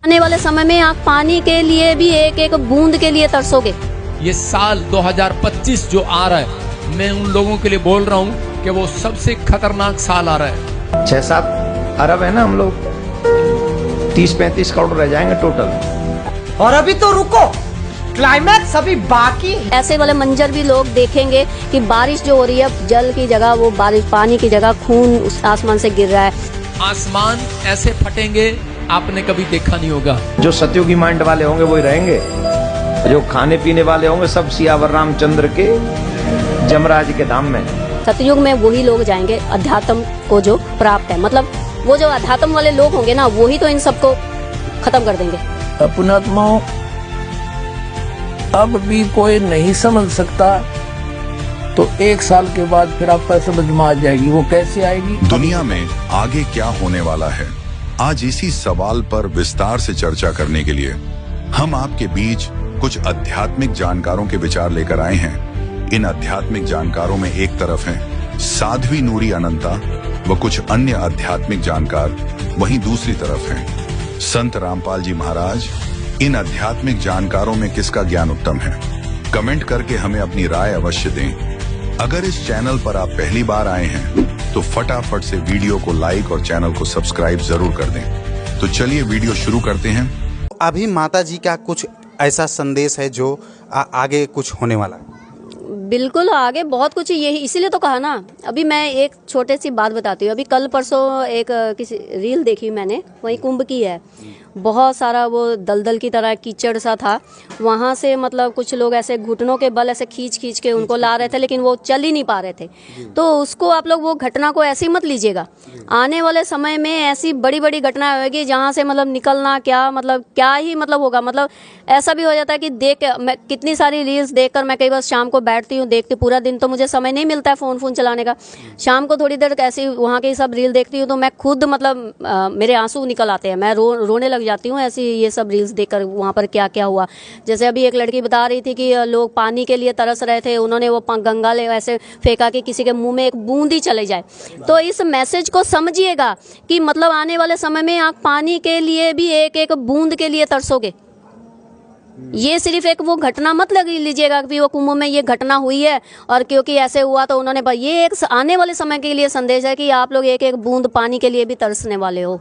आने वाले समय में आप पानी के लिए भी एक एक बूंद के लिए तरसोगे। ये साल 2025 जो आ रहा है, मैं उन लोगों के लिए बोल रहा हूँ कि वो सबसे खतरनाक साल आ रहा है। 6-7 अरब है ना हम लोग, 30-35 करोड़ रह जाएंगे टोटल। और अभी तो रुको, क्लाइमैक्स अभी बाकी है। ऐसे वाले मंजर भी लोग देखेंगे कि बारिश जो हो रही है, जल की जगह वो बारिश, पानी की जगह खून उस आसमान से गिर रहा है। आसमान ऐसे फटेंगे आपने कभी देखा नहीं होगा। जो सतयुगी माइंड वाले होंगे वही रहेंगे, जो खाने पीने वाले होंगे सब सियावर रामचंद्र के जमराज के धाम में। सतयुग में वही लोग जाएंगे अध्यात्म को जो प्राप्त है, मतलब वो जो अध्यात्म वाले लोग होंगे ना, वही तो इन सबको खत्म कर देंगे। अपनात्माओं, अब भी कोई नहीं समझ सकता तो 1 साल के बाद फिर आपको समझ में आ जाएगी। वो कैसे आएगी? दुनिया में आगे क्या होने वाला है, आज इसी सवाल पर विस्तार से चर्चा करने के लिए हम आपके बीच कुछ आध्यात्मिक जानकारों के विचार लेकर आए हैं। इन आध्यात्मिक जानकारों में एक तरफ हैं साध्वी नूरी अनंता व कुछ अन्य आध्यात्मिक जानकार, वहीं दूसरी तरफ हैं संत रामपाल जी महाराज। इन आध्यात्मिक जानकारों में किसका ज्ञान उत्तम है? कमेंट करके हमें अपनी राय अवश्य दें। अगर इस चैनल पर आप पहली बार आए हैं तो फटाफट से वीडियो को लाइक और चैनल को सब्सक्राइब जरूर कर दें। तो चलिए वीडियो शुरू करते हैं। अभी माता जी का कुछ ऐसा संदेश है जो आगे कुछ होने वाला है? बिल्कुल, आगे बहुत कुछ यही, इसीलिए तो कहा ना। अभी मैं एक छोटे सी बात बताती हूँ। अभी कल परसों एक किसी रील देखी मैंने, वही कुंभ की है। बहुत सारा वो दलदल की तरह कीचड़ सा था, वहाँ से मतलब कुछ लोग ऐसे घुटनों के बल ऐसे खींच खींच के उनको ला रहे थे, लेकिन वो चल ही नहीं पा रहे थे। तो उसको आप लोग वो घटना को ऐसे ही मत लीजिएगा। आने वाले समय में ऐसी बड़ी बड़ी घटना होगी जहाँ से मतलब निकलना क्या, मतलब क्या ही मतलब होगा। मतलब ऐसा भी हो जाता है कि मैं कितनी सारी रील्स देखकर मैं कई बार शाम को बैठती हूँ, देखती, पूरा दिन तो मुझे समय नहीं मिलता है फ़ोन चलाने का। शाम को थोड़ी देर ऐसी वहाँ की सब रील देखती हूँ तो मैं खुद मतलब मेरे आंसू निकल आते हैं, मैं रोने लग जाती हूँ ऐसी ये सब रील्स देखकर। वहाँ पर क्या क्या हुआ, जैसे अभी एक लड़की बता रही थी कि लोग पानी के लिए तरस रहे थे, उन्होंने वो गंगा ले ऐसे फेंका कि किसी के मुंह में एक बूंद ही चले जाए। तो इस मैसेज को समझिएगा कि मतलब आने वाले समय में आप पानी के लिए भी एक एक बूंद के लिए तरसोगे। ये सिर्फ एक वो घटना मत लग लीजिएगा कि वो कुंभ में ये घटना हुई है और क्योंकि ऐसे हुआ तो उन्होंने, ये एक आने वाले समय के लिए संदेश है कि आप लोग एक एक बूंद पानी के लिए भी तरसने वाले हो।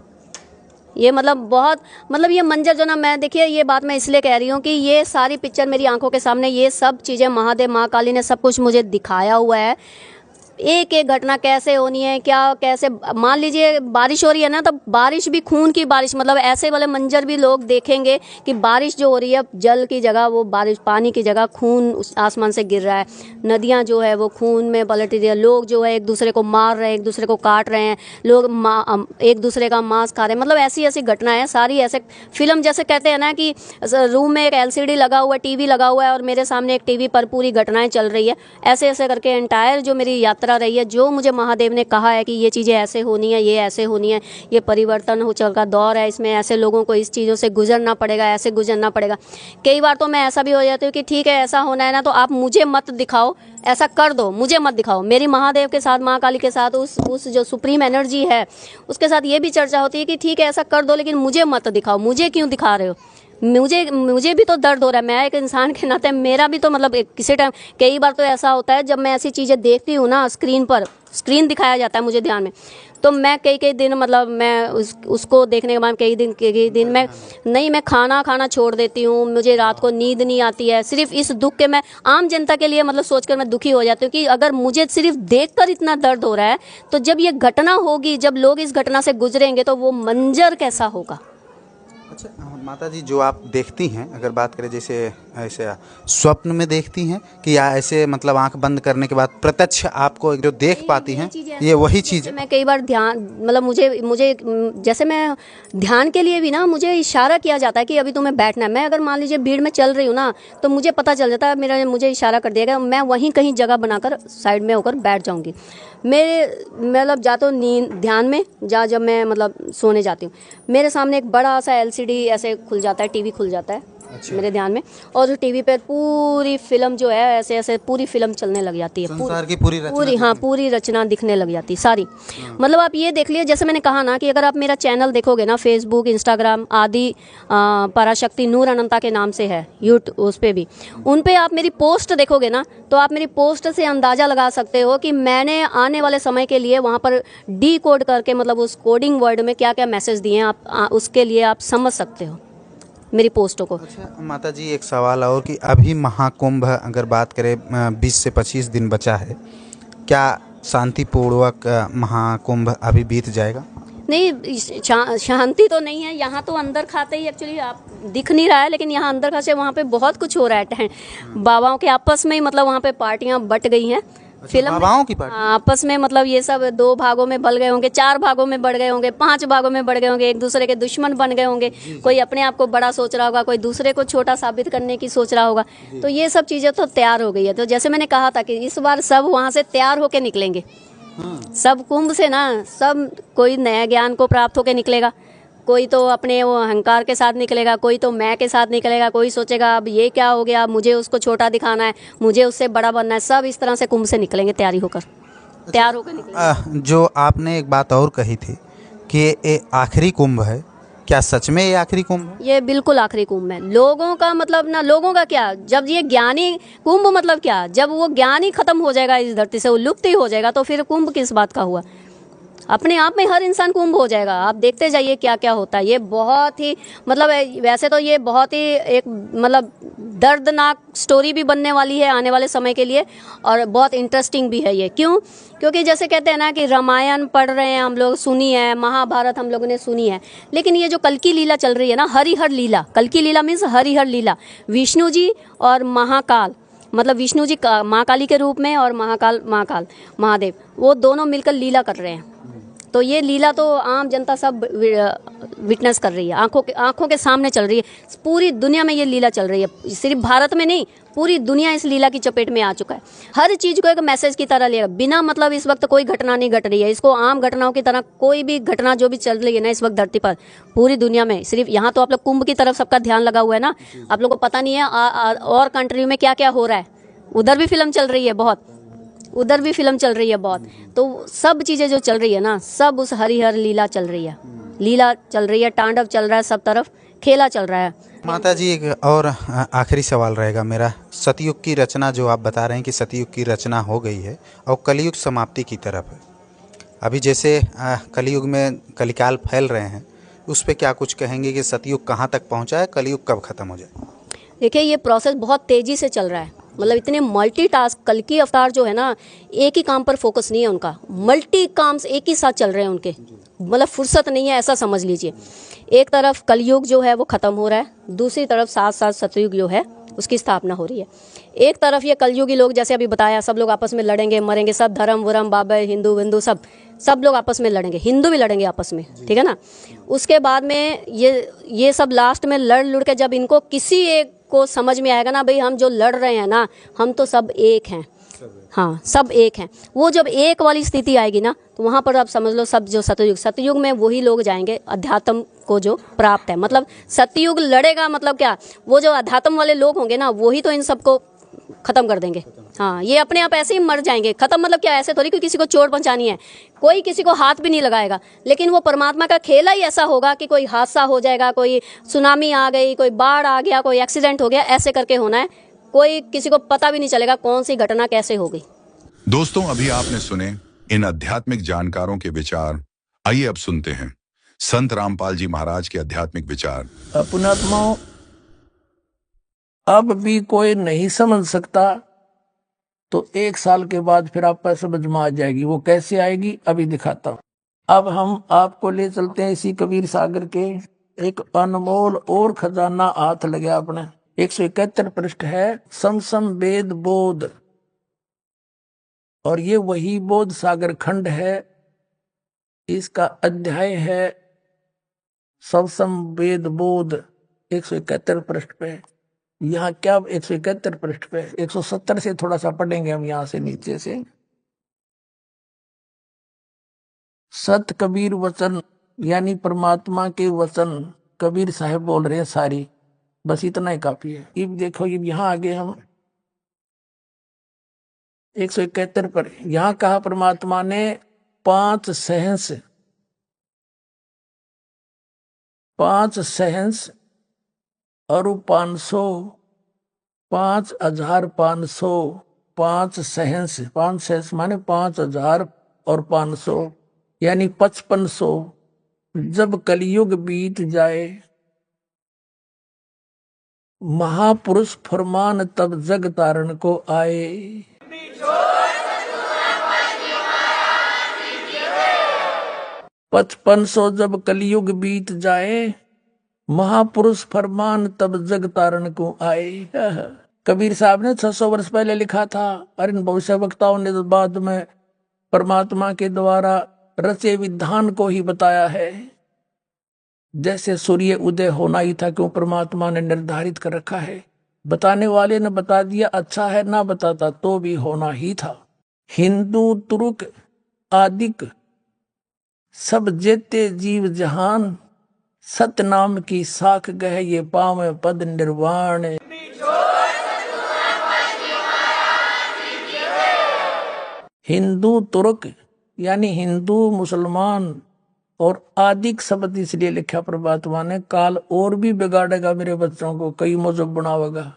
ये मतलब बहुत, मतलब ये मंजर जो ना, मैं देखिए ये बात मैं इसलिए कह रही हूँ कि ये सारी पिक्चर मेरी आंखों के सामने, ये सब चीज़ें महादेव महाकाली ने सब कुछ मुझे दिखाया हुआ है। एक एक घटना कैसे होनी है, क्या कैसे, मान लीजिए बारिश हो रही है ना, तो बारिश भी खून की बारिश, मतलब ऐसे वाले मंजर भी लोग देखेंगे कि बारिश जो हो रही है, जल की जगह वो बारिश, पानी की जगह खून उस आसमान से गिर रहा है। नदियाँ जो है वो खून में पलट रही है। लोग जो है एक दूसरे को मार रहे हैं, एक दूसरे को काट रहे हैं, लोग एक दूसरे का मांस खा रहे हैं। मतलब ऐसी ऐसी घटनाएं सारी, ऐसे फिल्म जैसे कहते हैं ना कि रूम में एक LCD लगा हुआ है, टीवी लगा हुआ है और मेरे सामने एक टीवी पर पूरी घटनाएं चल रही है। ऐसे ऐसे करके एंटायर जो मेरी यात्रा रही है, जो मुझे महादेव ने कहा है कि ये चीज़ें ऐसे होनी है, ये ऐसे होनी है, ये परिवर्तन हो चल का दौर है, इसमें ऐसे लोगों को इस चीज़ों से गुजरना पड़ेगा, ऐसे गुजरना पड़ेगा। कई बार तो मैं ऐसा भी हो जाती हूँ कि ठीक है ऐसा होना है ना, तो आप मुझे मत दिखाओ, ऐसा कर दो, मुझे मत दिखाओ। मेरी महादेव के साथ, महाकाली के साथ, उस जो सुप्रीम एनर्जी है उसके साथ ये भी चर्चा होती है कि ठीक है ऐसा कर दो, लेकिन मुझे मत दिखाओ। मुझे क्यों दिखा रहे हो? मुझे भी तो दर्द हो रहा है। मैं एक इंसान के नाते मेरा भी तो मतलब किसी टाइम, कई बार तो ऐसा होता है जब मैं ऐसी चीज़ें देखती हूँ ना, स्क्रीन दिखाया जाता है मुझे ध्यान में, तो मैं कई दिन मतलब मैं उसको देखने के बाद कई दिन मैं खाना छोड़ देती हूँ। मुझे रात को नींद नहीं आती है, सिर्फ इस दुख के, मैं आम जनता के लिए मतलब सोचकर मैं दुखी हो जाती हूँ कि अगर मुझे सिर्फ देखकर इतना दर्द हो रहा है, तो जब ये घटना होगी, जब लोग इस घटना से गुजरेंगे, तो वो मंजर कैसा होगा। अच्छा माता जी, जो आप देखती हैं, अगर बात करें जैसे ऐसे स्वप्न में देखती हैं कि या ऐसे मतलब आंख बंद करने के बाद प्रत्यक्ष आपको जो देख पाती हैं, ये वही चीज़ है? मैं कई बार ध्यान, मतलब मुझे जैसे मैं ध्यान के लिए भी ना, मुझे इशारा किया जाता है कि अभी तुम्हें बैठना है। मैं अगर मान लीजिए भीड़ में चल रही हूँ ना, तो मुझे पता चल जाता है, मुझे इशारा कर दिया गया, मैं वहीं कहीं जगह बनाकर साइड में होकर बैठ जाऊँगी। मेरे मतलब जा तो नींद ध्यान में जब मैं मतलब सोने जाती हूँ, मेरे सामने एक बड़ा सा LCD ऐसे खुल जाता है, टीवी खुल जाता है, मेरे ध्यान में। और जो टीवी पे पूरी फिल्म जो है ऐसे ऐसे पूरी फिल्म चलने लग जाती है, संसार की पूरी रचना पूरी, हाँ, पूरी रचना दिखने लग जाती है सारी। मतलब आप ये देख लिए, जैसे मैंने कहा ना कि अगर आप मेरा चैनल देखोगे ना, फेसबुक, इंस्टाग्राम आदि, पराशक्ति नूर अनंता के नाम से है, यूट्यूब उस पर भी, उन पे आप मेरी पोस्ट देखोगे ना, तो आप मेरी पोस्ट से अंदाज़ा लगा सकते हो कि मैंने आने वाले समय के लिए वहाँ पर डी कोड करके, मतलब उस कोडिंग वर्ड में क्या क्या मैसेज दिए हैं, आप उसके लिए आप समझ सकते हो मेरी पोस्टों को। अच्छा माता जी, एक सवाल और कि अभी महाकुंभ अगर बात करें 20 से 25 दिन बचा है, क्या शांतिपूर्वक महाकुंभ अभी बीत जाएगा? नहीं, शांति तो नहीं है यहाँ तो। अंदर खाते ही एक्चुअली आप दिख नहीं रहा है, लेकिन यहाँ अंदर खाते वहाँ पे बहुत कुछ हो रहा है। बाबाओं के आपस में ही, मतलब वहाँ पे पार्टियाँ बट गई हैं। फिल्म बाबाओं की पार्टी आपस में, मतलब ये सब 2 भागों में बल गए होंगे, 4 भागों में बढ़ गए होंगे, 5 भागों में बढ़ गए होंगे, एक दूसरे के दुश्मन बन गए होंगे। कोई अपने आप को बड़ा सोच रहा होगा, कोई दूसरे को छोटा साबित करने की सोच रहा होगा। तो ये सब चीज़ें तो तैयार हो गई है। तो जैसे मैंने कहा था कि इस बार सब वहाँ से तैयार होके निकलेंगे, सब कुंभ से ना, सब कोई नया ज्ञान को प्राप्त होके निकलेगा, कोई तो अपने वो अहंकार के साथ निकलेगा, कोई तो मैं के साथ निकलेगा, कोई सोचेगा अब ये क्या हो गया, मुझे उसको छोटा दिखाना है, मुझे उससे बड़ा बनना है। सब इस तरह से कुंभ से निकलेंगे, तैयार होकर निकलेंगे। जो आपने एक बात और कही थी कि ये आखिरी कुंभ है, क्या सच में ये आखिरी कुंभ है? ये बिल्कुल आखिरी कुंभ है। लोगों का मतलब ना, लोगों का क्या, जब ये ज्ञानी कुंभ, मतलब क्या, जब वो ज्ञान ही खत्म हो जाएगा इस धरती से, वो लुप्त ही हो जाएगा, तो फिर कुंभ किस बात का हुआ? अपने आप में हर इंसान कुंभ हो जाएगा। आप देखते जाइए क्या क्या होता है। ये बहुत ही, मतलब वैसे तो ये बहुत ही एक, मतलब दर्दनाक स्टोरी भी बनने वाली है आने वाले समय के लिए, और बहुत इंटरेस्टिंग भी है ये। क्यों? क्योंकि जैसे कहते हैं ना कि रामायण पढ़ रहे हैं हम लोग, सुनी है, महाभारत हम लोगों ने सुनी है, लेकिन ये जो कल की लीला चल रही है ना, हरिहर लीला, कल की लीला मीन्स हरिहर लीला, विष्णु जी और महाकाल, मतलब विष्णु जी माँ काली के रूप में, और महाकाल महादेव, वो दोनों मिलकर लीला कर रहे हैं। तो ये लीला तो आम जनता सब विटनेस कर रही है, आंखों के सामने चल रही है। पूरी दुनिया में ये लीला चल रही है, सिर्फ भारत में नहीं, पूरी दुनिया इस लीला की चपेट में आ चुका है। हर चीज़ को एक मैसेज की तरह लिया, बिना मतलब इस वक्त कोई घटना नहीं घट रही है, इसको आम घटनाओं की तरह, कोई भी घटना जो भी चल रही है ना इस वक्त धरती पर, पूरी दुनिया में, सिर्फ यहाँ तो आप लोग कुंभ की तरफ सबका ध्यान लगा हुआ है ना, आप लोग को पता नहीं है और कंट्री में क्या क्या हो रहा है। उधर भी फिल्म चल रही है बहुत, उधर भी फिल्म चल रही है बहुत। तो सब चीज़ें जो चल रही है ना, सब उस हरिहर लीला चल रही है, लीला चल रही है, तांडव चल रहा है, सब तरफ खेला चल रहा है। माता जी, एक और आखिरी सवाल रहेगा मेरा। सतयुग की रचना जो आप बता रहे हैं कि सतयुग की रचना हो गई है और कलयुग समाप्ति की तरफ है, अभी जैसे कलयुग में कलिकाल फैल रहे हैं, उस पर क्या कुछ कहेंगे कि सतयुग कहाँ तक पहुँचा है, कलयुग कब खत्म हो जाए? देखिए, ये प्रोसेस बहुत तेज़ी से चल रहा है। मतलब इतने मल्टीटास्क, कल की अवतार जो है ना, एक ही काम पर फोकस नहीं है उनका, मल्टी काम्स एक ही साथ चल रहे हैं उनके, मतलब फुर्सत नहीं है, ऐसा समझ लीजिए। एक तरफ कलयुग जो है वो ख़त्म हो रहा है, दूसरी तरफ साथ साथ सतयुग जो है उसकी स्थापना हो रही है। एक तरफ ये कलयुगी लोग, जैसे अभी बताया, सब लोग आपस में लड़ेंगे मरेंगे, सब धर्म वरम बाबा हिंदू विंदू सब लोग आपस में लड़ेंगे, हिंदू भी लड़ेंगे आपस में, ठीक है ना। उसके बाद में ये सब लास्ट में लड़ के जब इनको किसी एक को समझ में आएगा ना, भाई हम जो लड़ रहे हैं ना, हम तो सब एक हैं, हाँ सब एक हैं, वो जब एक वाली स्थिति आएगी ना, तो वहाँ पर आप समझ लो सब जो सतयुग में वही लोग जाएंगे अध्यात्म को जो प्राप्त है। मतलब सतयुग लड़ेगा, मतलब क्या, वो जो अध्यात्म वाले लोग होंगे ना, वही तो इन सबको खत्म कर देंगे। हाँ, ये अपने आप ऐसे ही मर जाएंगे। खत्म मतलब क्या, ऐसे थोड़ी कि किसी को चोट पहुंचानी है, कोई किसी को हाथ भी नहीं लगाएगा, लेकिन वो परमात्मा का खेला ही ऐसा होगा कि कोई हादसा हो जाएगा, कोई सुनामी आ गई, कोई बाढ़ आ गया, कोई एक्सीडेंट हो गया, ऐसे करके होना है। कोई किसी को पता भी नहीं चलेगा कौन सी घटना कैसे हो गई। दोस्तों, अभी आपने सुने इन आध्यात्मिक जानकारों के विचार। आइए अब सुनते हैं संत रामपाल जी महाराज के आध्यात्मिक विचार। पुण्यात्माओं, अब भी कोई नहीं समझ सकता, तो 1 साल के बाद फिर आप पर समझ में आ जाएगी। वो कैसे आएगी अभी दिखाता हूँ। अब हम आपको ले चलते हैं इसी कबीर सागर के एक अनमोल और खजाना हाथ लगे अपने। 171 पृष्ठ है, समसम वेद बोध, और ये वही बोध सागर खंड है। इसका अध्याय है समसम वेद बोध, 171 पृष्ठ पे। यहाँ क्या 171 पृष्ठ पे, 170 से थोड़ा सा पढ़ेंगे हम यहाँ से नीचे से। सत कबीर वचन, यानी परमात्मा के वचन कबीर साहब बोल रहे हैं सारी। बस इतना ही काफी है। अब देखो, ये यहाँ आगे हम 171 पर यहाँ कहा परमात्मा ने 5 सहंस और 500, 5,500, 5 सहंस माने 5,000 और 500 यानी 5500 जब कलयुग बीत जाए, महापुरुष फरमान तब जग तारण को आए। 5500 जब कलयुग बीत जाए, महापुरुष फरमान तब जग तारण को आए। कबीर साहब ने 600 वर्ष पहले लिखा था, और इन भविष्य वक्ताओं ने तो बाद में परमात्मा के द्वारा रचे विधान को ही बताया है। जैसे सूर्य उदय होना ही था, क्यों परमात्मा ने निर्धारित कर रखा है। बताने वाले ने बता दिया, अच्छा है, ना बताता तो भी होना ही था। हिंदू तुर्क आदिक सब जेते जीव जहान, सतनाम की साख गह ये पावे पद निर्वाण। हिंदू तुर्क यानी हिंदू मुसलमान और आदिक शब्द इसलिए लिखा परमात्मा ने, काल और भी बिगाड़ेगा मेरे बच्चों को, कई मजहब बनावेगा।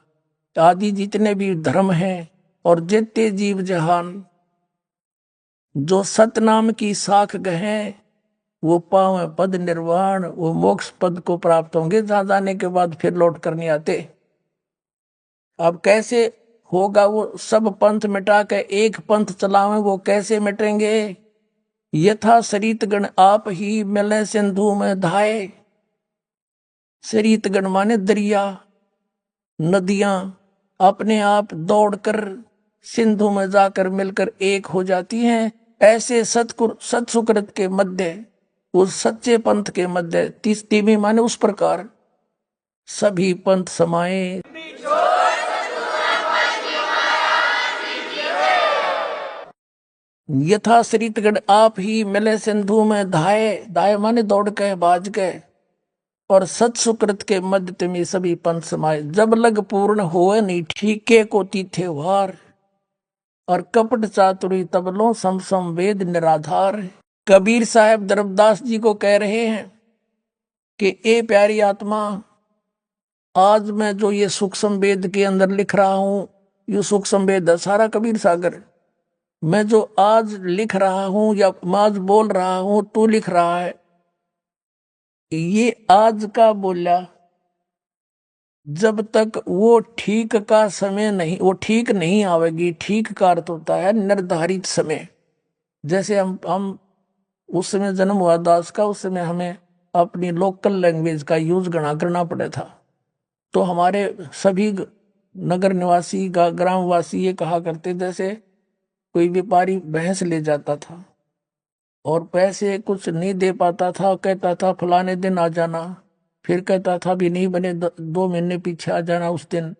आदि जितने भी धर्म हैं और जेते जीव जहान, जो सतनाम की साख गहे वो पावे पद निर्वाण, वो मोक्ष पद को प्राप्त होंगे, जहां जाने के बाद फिर लौट कर नहीं आते। अब कैसे होगा? वो सब पंथ मिटा के एक पंथ चलावे, वो कैसे मिटेंगे? यथा सरित गण आप ही मिले सिंधु में धाये। सरित गण माने दरिया, नदियां अपने आप दौड़कर सिंधु में जाकर मिलकर एक हो जाती हैं। ऐसे सत्सुकृत के मध्य, उस सच्चे पंथ के मध्य, तीसरी माने उस प्रकार सभी पंथ समाये। यथा सरितगढ़ आप ही मिले सिंधु में धाये, धाये माने दौड़ के बाज गए, और सत्सुकृत के मध्य में सभी पंथ समाये। जब लग पूर्ण होए नहीं ठीके को तीथे वार, और कपट चातुरी तबलों सम सम वेद निराधार। कबीर साहब धर्मदास जी को कह रहे हैं कि ए प्यारी आत्मा, आज मैं जो ये सूक्ष्म वेद के अंदर लिख रहा हूं, ये सूक्ष्म वेद है सारा कबीर सागर। मैं जो आज लिख रहा हूं या आज बोल रहा हूं, तू लिख रहा है, ये आज का बोला, जब तक वो ठीक का समय नहीं, वो ठीक नहीं आवेगी। ठीक का अर्थ होता है निर्धारित समय। जैसे हम उस समय जन्म हुआ दास का, उस समय हमें अपनी लोकल लैंग्वेज का यूज गणा करना पड़ा था। तो हमारे सभी नगर निवासी ग्रामवासी ये कहा करते, जैसे कोई व्यापारी भैंस ले जाता था और पैसे कुछ नहीं दे पाता था, कहता था फलाने दिन आ जाना, फिर कहता था भी नहीं बने 2 महीने पीछे आ जाना उस दिन।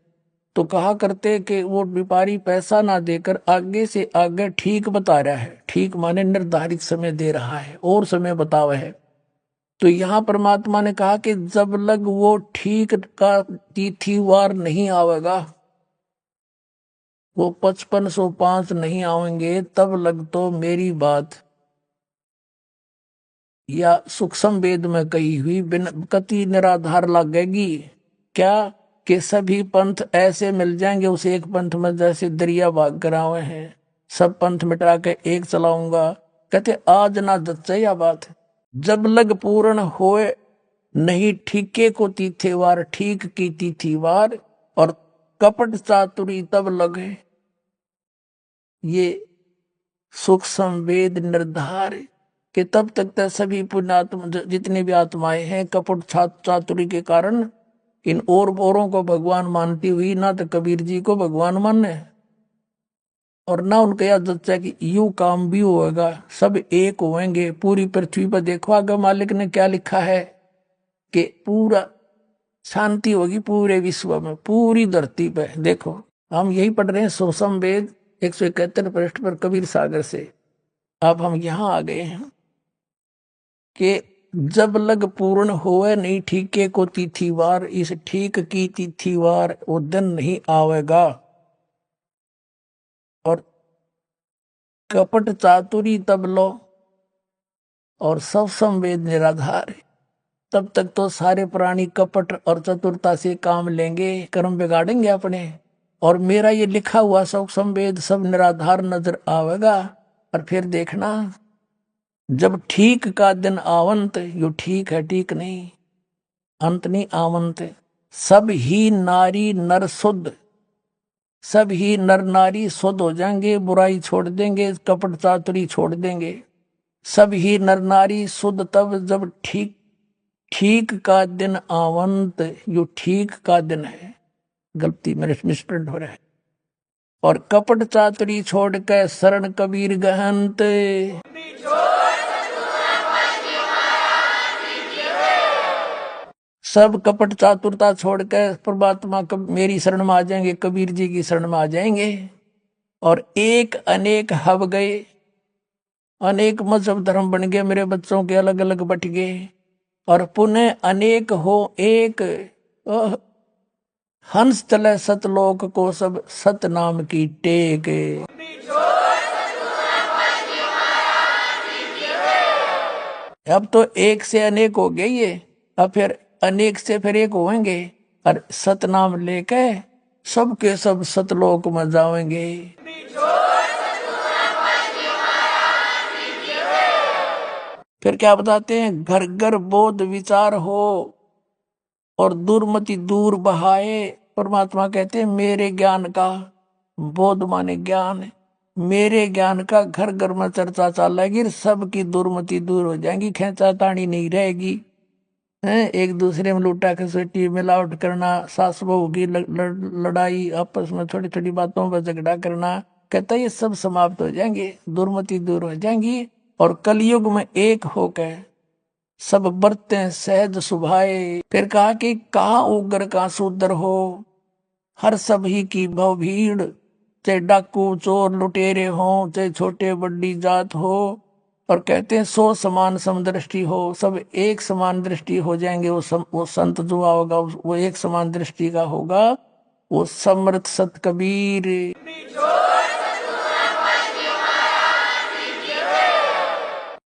तो कहा करते कि वो व्यापारी पैसा ना देकर आगे से आगे ठीक बता रहा है। ठीक माने निर्धारित समय दे रहा है और समय बतावा है। तो यहाँ परमात्मा ने कहा कि जब लग वो ठीक का तिथिवार नहीं आवेगा, वो 5505 नहीं आवेंगे, तब लग तो मेरी बात या सूक्ष्म वेद में कही हुई कति निराधार लगेगी। क्या कि सभी पंथ ऐसे मिल जाएंगे उस एक पंथ में, जैसे दरिया भाग करावे हैं, सब पंथ मिटा के एक चलाऊंगा। कहते आज ना जच्चे या बात, जब लग पूर्ण होए नहीं ठीके को तीथेवार, ठीक की तिथिवार, और कपट चातुरी तब लगे। ये सूक्ष्म वेद निर्धार कि तब तक सभी पुण्यात्मा जितने भी आत्माएं हैं, कपट चातुरी के कारण इन औरों को भगवान मानती हुई ना तो कबीर जी को भगवान माने, और ना उनके याद जच्चा कि यू काम भी होगा, सब एक होंगे पूरी पृथ्वी पर। देखो आगे मालिक ने क्या लिखा है कि पूरा शांति होगी पूरे विश्व में, पूरी धरती पे। देखो हम यही पढ़ रहे हैं सूक्ष्म वेद 171 पृष्ठ पर कबीर सागर से। अब हम यहाँ आ गए हैं कि जब लग पूर्ण होए नहीं ठीके को तिथि वार, इस ठीक की तिथि वार वो दिन नहीं आवेगा। और कपट चातुरी तब लो और सब संवेद निराधार है। तब तक तो सारे प्राणी कपट और चतुरता से काम लेंगे, कर्म बिगाड़ेंगे अपने, और मेरा ये लिखा हुआ सब संवेद सब निराधार नजर आवेगा। और फिर देखना जब ठीक का दिन आवंत, यो ठीक है ठीक नहीं, अंत नहीं आवंत, सब ही नारी नर शुद्ध, सब ही नर नारी शुद्ध हो जाएंगे, बुराई छोड़ देंगे, कपट चातुरी छोड़ देंगे। सब ही नर नारी शुद्ध तब जब ठीक ठीक का दिन आवंत, यो ठीक का दिन है, गलती मेरे मिसप्रिंट हो रहा है। और कपट चातुरी छोड़ के शरण कबीर गहंत, सब कपट चातुरता छोड़ के परमात्मा मेरी शरण में आ जाएंगे, कबीर जी की शरण में आ जाएंगे। और एक अनेक हब गए, अनेक मजहब धर्म बन गए, मेरे बच्चों के अलग अलग बट गए। और पुनः अनेक हो एक, हंस चले सतलोक को सब सत नाम की टेक। अब तो एक से अनेक हो गई है, अब फिर अनेक से फिर एक होंगे, और सतनाम लेके सबके सब सतलोक में जाएंगे। फिर क्या बताते हैं, घर घर बोध विचार हो और दुर्मति दूर बहाए। परमात्मा कहते हैं मेरे ज्ञान का, बोध माने ज्ञान, मेरे ज्ञान का घर घर में चर्चा चलेगी, सबकी दुर्मति दूर हो जाएगी, खेचा तानी नहीं रहेगी। एक दूसरे में लूटा खसोटी मिलावट करना, सास बहू की लड़ाई, आपस में छोटी छोटी बातों पर झगड़ा करना, कहता ये सब समाप्त हो जाएंगे, दुर्मति दूर हो जाएंगी। और कलयुग में एक होकर सब बरते सहज सुभाए। फिर कहा कि कहा उग्र का सूदर हो, हर सब ही की भव भीड़, चाहे डाकू चोर लुटेरे हो, चाहे छोटे बड़ी जात हो। और कहते हैं सो समान समदृष्टि हो, सब एक समान दृष्टि हो जाएंगे। वो संत जो होगा वो एक समान दृष्टि का होगा, वो समर्थ सत कबीर।